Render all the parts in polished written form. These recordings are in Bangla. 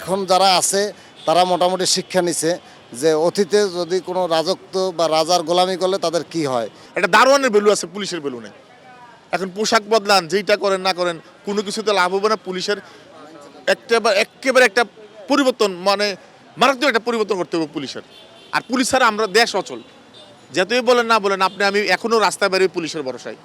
এখন যারা আছে তারা মোটামুটি শিক্ষা নিছে যে অতীতে যদি কোনো রাজত্ব বা রাজার গোলামি করলে তাদের কি হয়। একটা দারোয়ানের ভ্যালু আছে, পুলিশের ভ্যালু নেই। এখন পোশাক বদলান, যেইটা করেন না করেন, কোনো কিছুতে লাভ হবে না। পুলিশের একেবারে একটা পরিবর্তন, মানে মারাত্মক একটা পরিবর্তন করতে হবে পুলিশের। আর পুলিশ ছাড়া আমরা দেশ অচল। যতই বলেন না বলেন, আমি এখনো রাস্তায় বেরোই পুলিশের ভরসায়।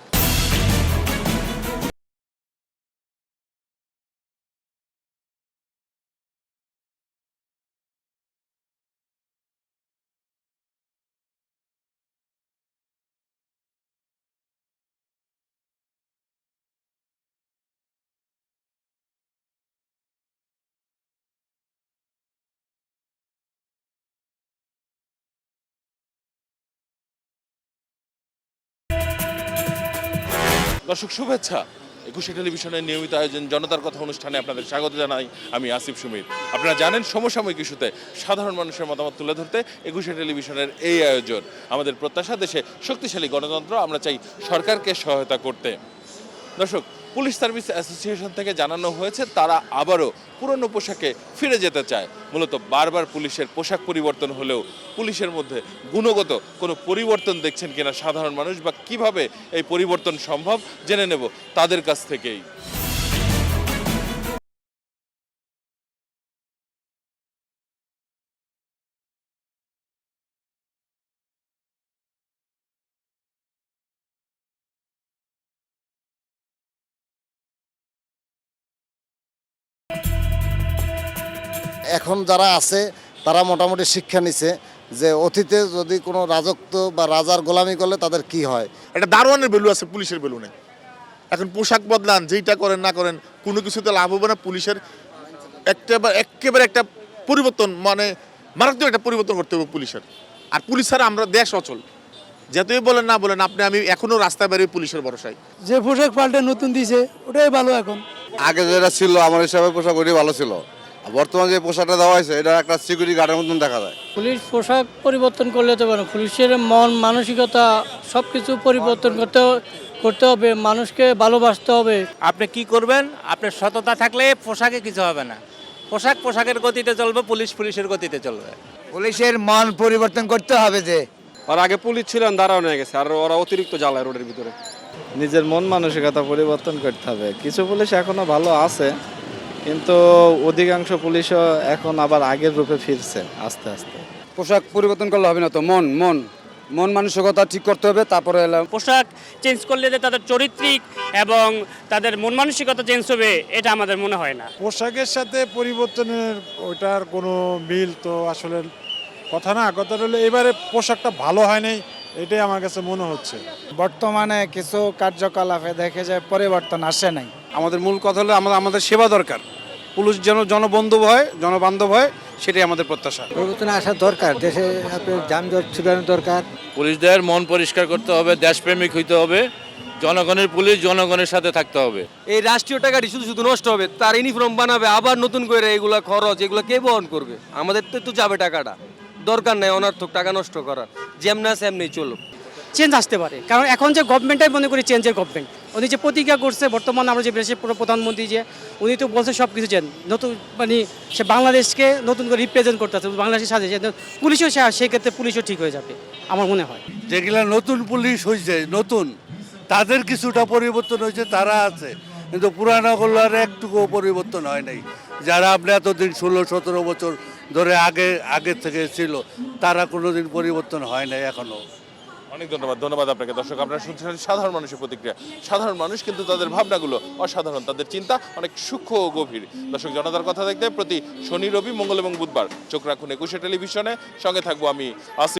দর্শক শুভেচ্ছা। ২১ টেলিভিশনের নিয়মিত আয়োজন জনতার কথা অনুষ্ঠানে আপনাদের স্বাগত জানাই। আমি আসিফ সুমিত। আপনারা জানেন সমসাময়িক ইস্যুতে সাধারণ মানুষের মতামত তুলে ধরতে ২১ টেলিভিশনের এই আয়োজন। আমাদের প্রত্যাশা, দেশে শক্তিশালী গণতন্ত্র, আমরা চাই সরকারকে সহায়তা করতে। দর্শক, পুলিশ সার্ভিস অ্যাসোসিয়েশন থেকে জানানো হয়েছে তারা আবারও পুরনো পোশাকে ফিরে যেতে চায়। মূলত বারবার পুলিশের পোশাক পরিবর্তন হলেও পুলিশের মধ্যে গুণগত কোনো পরিবর্তন দেখছেন কিনা সাধারণ মানুষ, বা কিভাবে এই পরিবর্তন সম্ভব জেনে নেব তাদের কাছ থেকেই। এখন যারা আছে তারা মোটামুটি শিক্ষা নিছে যে অতীতে যদি কোনো রাজত্ব বা রাজার গোলামি করলে তাদের কি হয়। একটা দারোয়ানের ভ্যালু আছে, পুলিশের ভ্যালু নেই। এখন পোশাক বদলান, যেইটা করেন না করেন, কোনো কিছুতে লাভ হবে না। পুলিশের একেবারে একটা পরিবর্তন, মানে মারাত্মক একটা পরিবর্তন করতে হবে পুলিশের। আর পুলিশ ছাড়া আমরা দেশ অচল। যতই বলেন না বলেন, আমি এখনো রাস্তায় বেরোই পুলিশের ভরসায়। যে পোশাক পাল্টে নতুন দিছে ওটাই ভালো। এখন আগে যেটা ছিল আমার হিসাবে পোশাক ওটাই ভালো ছিল। বর্তমানে যে পোশাকটা দেওয়া হয়েছে এটা একটা সিকিউরিটি গার্ডের মতন দেখা যায়। পুলিশ পোশাক পরিবর্তন করলে তো পারে, পুলিশের মন মানসিকতা সব কিছু পরিবর্তন করতে হবে, মানুষকে ভালোবাসতে হবে। আপনি কি করবেন? আপনার সততা থাকলে পোশাকে কিছু হবে না। পোশাক পোশাকের গতিতে চলবে, পুলিশ পুলিশের গতিতে চলবে। পুলিশের মন পরিবর্তন করতে হবে। যে ওরা আগে পুলিশ ছিলেন, দাঁড়ানো হয়ে গেছে, আর ওরা অতিরিক্ত জ্বালায় রোডের ভিতরে। নিজের মন মানসিকতা পরিবর্তন করতে হবে। কিছু পুলিশ এখনো ভালো আছে, কিন্তু অধিকাংশ পুলিশও এখন আবার আগের রূপে ফিরছে আস্তে আস্তে। পোশাক পরিবর্তন করলে হবে না তো, মন মানসিকতা ঠিক করতে হবে। তারপরে এলাম পোশাক চেঞ্জ করলে যে তাদের চরিত্রিক এবং তাদের মন মানসিকতা চেঞ্জ হবে, এটা আমাদের মনে হয় না। পোশাকের সাথে পরিবর্তনের ওইটার কোনো মিল তো আসলে কথা না। কথা হলো এবারে পোশাকটা ভালো হয় নাই, এটাই আমার কাছে মনে হচ্ছে। বর্তমানে কিছু কার্যকলাপে দেখে যে পরিবর্তন আসে নাই। আমাদের মূল কথা হলো আমাদের সেবা দরকার। পুলিশ যেন জনবন্ধব হয়, জনবান্ধব হয়, সেটাই আমাদের প্রত্যাশা। পরিবর্তন আসা দরকার, দেশে যানজট ছুটানো দরকার। পুলিশদের মন পরিষ্কার করতে হবে, দেশপ্রেমিক হইতে হবে, জনগণের পুলিশ জনগণের সাথে থাকতে হবে। এই রাষ্ট্রীয় টাকাটি শুধু শুধু নষ্ট হবে, তার ইউনিফর্ম বানাবে আবার নতুন করে, এগুলা খরচ, এগুলো কে বহন করবে? আমাদের তো যাবে টাকাটা, দরকার নেই অনর্থক টাকা নষ্ট করার। যেমনা সেমনি চলুক। চেঞ্জ আসতে পারে, কারণ এখন যে গভর্নমেন্টটাই মনে করি চেঞ্জের গভর্নমেন্ট। উনি যে প্রতিজ্ঞা করছে, বর্তমানে আমরা যে দেশের প্রধানমন্ত্রী, যে উনি তো বলছে সব কিছু চেঞ্জ, নতুন মানে সে বাংলাদেশকে নতুন করে রিপ্রেজেন্ট করতে আছে বাংলাদেশের সাথে। পুলিশও সেক্ষেত্রে পুলিশও ঠিক হয়ে যাবে আমার মনে হয়। যেগুলা নতুন পুলিশ হয়েছে, নতুন তাদের কিছুটা পরিবর্তন হয়েছে, তারা আছে, কিন্তু পুরানোগুলো আর একটুকু পরিবর্তন হয় নাই। যারা আপনি এতদিন 16-17 বছর ধরে আগে থেকে ছিল, তারা কোনোদিন পরিবর্তন হয় নাই এখনো। অনেক ধন্যবাদ আপনাকে। দর্শক, আপনারা শুনছেন সাধারণ মানুষের প্রতিক্রিয়া। সাধারণ মানুষ কিন্তু তাদের ভাবনাগুলো অসাধারণ, তাদের চিন্তা অনেক সূক্ষ্ম ও গভীর। দর্শক, জনতার কথা দেখতে প্রতি শনি, রবি, মঙ্গল এবং বুধবার চোখ রাখুন ২১ টেলিভিশনে। সঙ্গে থাকবো আমি আসিফ।